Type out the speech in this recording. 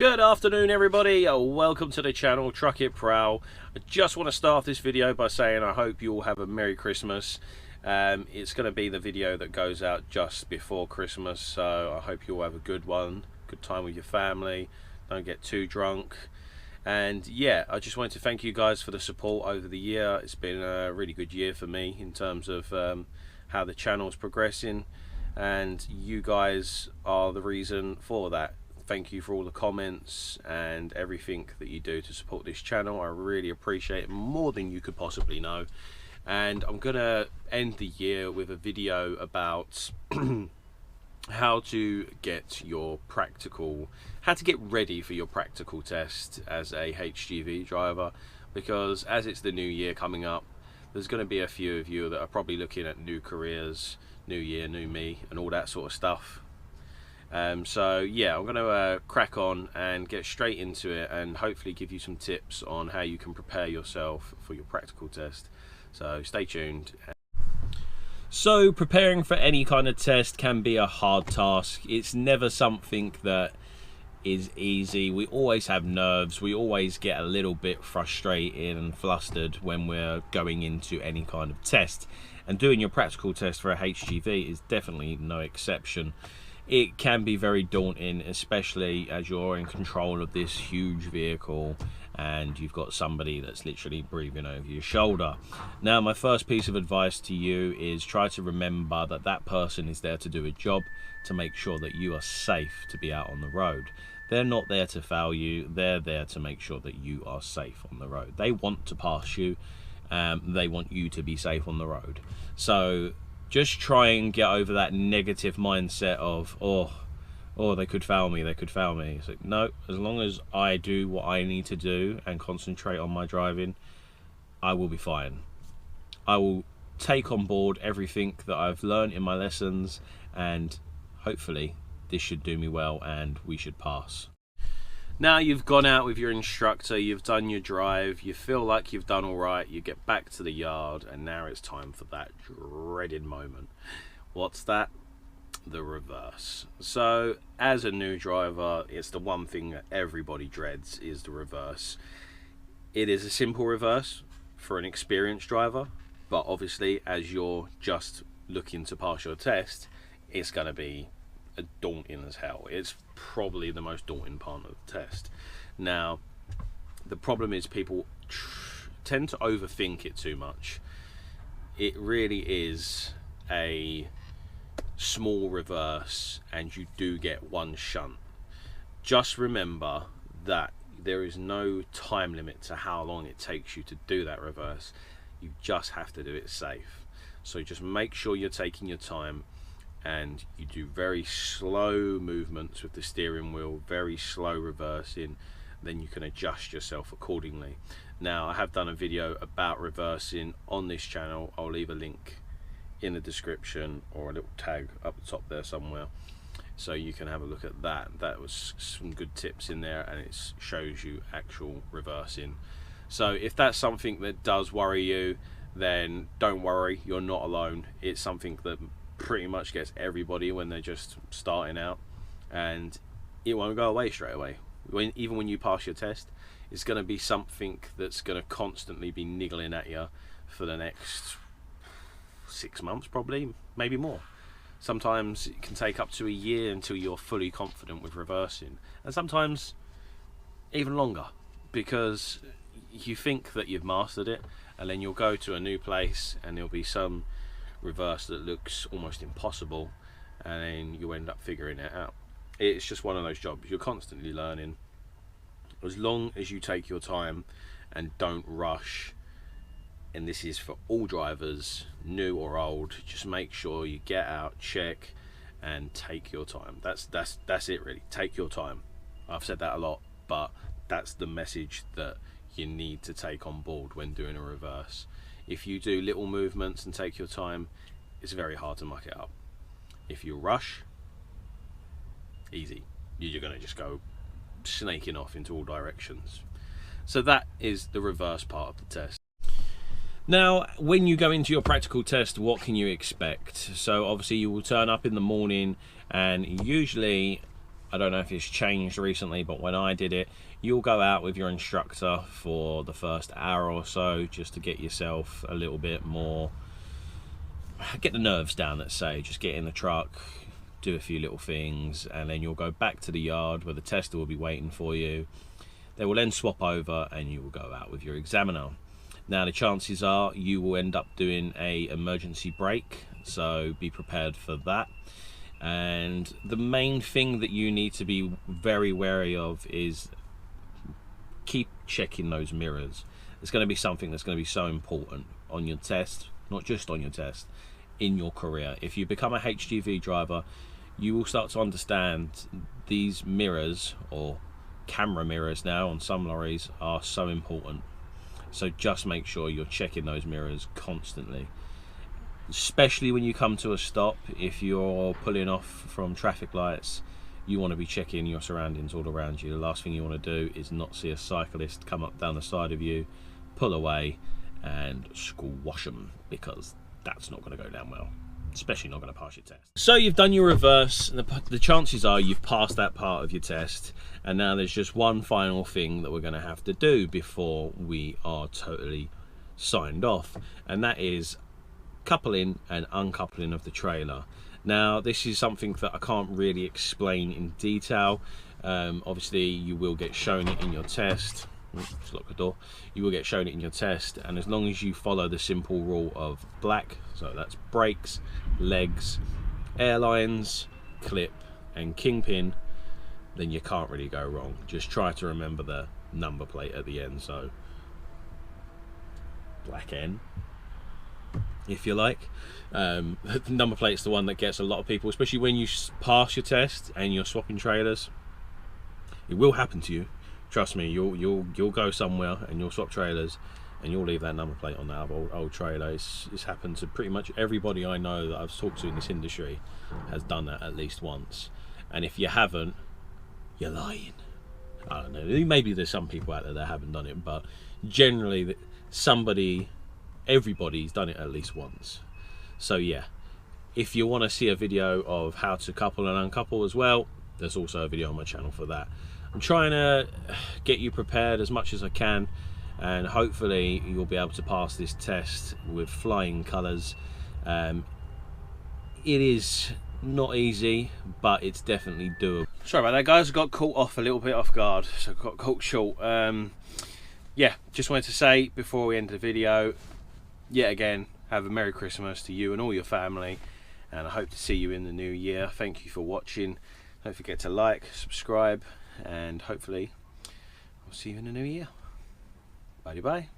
Good afternoon everybody, welcome to the channel Truck It Prowl. I just want to start this video by saying I hope you all have a Merry Christmas. It's going to be the video that goes out just before Christmas, so I hope you all have a good time with your family, don't get too drunk. And yeah, I just wanted to thank you guys for the support over the year. It's been a really good year for me in terms of how the channel's progressing, and you guys are the reason for that. Thank you for all the comments and everything that you do to support this channel. I really appreciate it more than you could possibly know. And I'm gonna end the year with a video about how to get ready for your practical test as a HGV driver, because as it's the new year coming up, there's going to be a few of you that are probably looking at new careers, new year, new me, and all that sort of stuff. So yeah, I'm going to crack on and get straight into it and hopefully give you some tips on how you can prepare yourself for your practical test. So stay tuned. So preparing for any kind of test can be a hard task. It's never something that is easy. We always have nerves. We always get a little bit frustrated and flustered when we're going into any kind of test. And doing your practical test for a HGV is definitely no exception. It can be very daunting, especially as you're in control of this huge vehicle and you've got somebody that's literally breathing over your shoulder. Now, my first piece of advice to you is try to remember that that person is there to do a job, to make sure that you are safe to be out on the road. They're not there to fail you, they're there to make sure that you are safe on the road. They want to pass you, they want you to be safe on the road. So just try and get over that negative mindset of, oh, they could fail me, they could fail me. It's like, no, as long as I do what I need to do and concentrate on my driving, I will be fine. I will take on board everything that I've learned in my lessons, and hopefully this should do me well and we should pass. Now you've gone out with your instructor, you've done your drive, you feel like you've done all right, you get back to the yard, and now it's time for that dreaded moment. What's that? The reverse. So as a new driver, it's the one thing that everybody dreads, is the reverse. It is a simple reverse for an experienced driver, but obviously as you're just looking to pass your test, it's going to be daunting as hell. It's probably the most daunting part of the test. Now the problem is people tend to overthink it too much. It really is a small reverse and you do get one shunt. Just remember that there is no time limit to how long it takes you to do that reverse. You just have to do it safe. So just make sure you're taking your time and you do very slow movements with the steering wheel, very slow reversing, then you can adjust yourself accordingly. Now I have done a video about reversing on this channel. I'll leave a link in the description or a little tag up the top there somewhere, so you can have a look at that. That was some good tips in there, and it shows you actual reversing. So if that's something that does worry you, then don't worry, you're not alone. It's something that pretty much gets everybody when they're just starting out, and it won't go away straight away. Even when you pass your test, it's going to be something that's going to constantly be niggling at you for the next 6 months, probably, maybe more. Sometimes it can take up to a year until you're fully confident with reversing, and sometimes even longer, because you think that you've mastered it, and then you'll go to a new place and there'll be some reverse that looks almost impossible, and then you end up figuring it out. It's just one of those jobs. You're constantly learning. As long as you take your time and don't rush, and this is for all drivers, new or old, just make sure you get out, check, and take your time. That's it really. Take your time. I've said that a lot, but that's the message that you need to take on board when doing a reverse. If you do little movements and take your time, it's very hard to muck it up. If you rush, easy. You're going to just go snaking off into all directions. So that is the reverse part of the test. Now, when you go into your practical test, what can you expect? So obviously you will turn up in the morning, and usually I don't know if it's changed recently, but when I did it, you'll go out with your instructor for the first hour or so just to get yourself a little bit more, get the nerves down, let's say. Just get in the truck, do a few little things, and then you'll go back to the yard where the tester will be waiting for you. They will then swap over and you will go out with your examiner. Now the chances are you will end up doing a emergency brake, so be prepared for that. And the main thing that you need to be very wary of is keep checking those mirrors. It's going to be something that's going to be so important on your test, not just on your test, in your career. If you become a HGV driver, you will start to understand these mirrors, or camera mirrors now on some lorries, are so important. So just make sure you're checking those mirrors constantly, especially when you come to a stop. If you're pulling off from traffic lights, you want to be checking your surroundings all around you. The last thing you want to do is not see a cyclist come up down the side of you, pull away and squash them, because that's not going to go down well, especially not going to pass your test. So you've done your reverse, and the chances are you've passed that part of your test, and now there's just one final thing that we're going to have to do before we are totally signed off, and that is coupling and uncoupling of the trailer. Now this is something that I can't really explain in detail. Obviously you will get shown it in your test. Just lock the door. You will get shown it in your test, and as long as you follow the simple rule of black, so that's brakes, legs, airlines, clip and kingpin, then you can't really go wrong. Just try to remember the number plate at the end, so black N, if you like. The number plate's the one that gets a lot of people, especially when you pass your test and you're swapping trailers. It will happen to you, trust me. You'll go somewhere and you'll swap trailers and you'll leave that number plate on that old trailer. It's happened to pretty much everybody I know that I've talked to in this industry, has done that at least once. And if you haven't, you're lying. I don't know, maybe there's some people out there that haven't done it, but generally everybody's done it at least once. So yeah, if you want to see a video of how to couple and uncouple as well, there's also a video on my channel for that. I'm trying to get you prepared as much as I can, and hopefully you'll be able to pass this test with flying colours. It is not easy, but it's definitely doable. Sorry about that, guys. I got caught off a little bit off guard, so I got caught short. Yeah, just wanted to say before we end the video, yet again, have a Merry Christmas to you and all your family, and I hope to see you in the new year. Thank you for watching. Don't forget to like, subscribe, and hopefully I'll see you in the new year. Bye bye.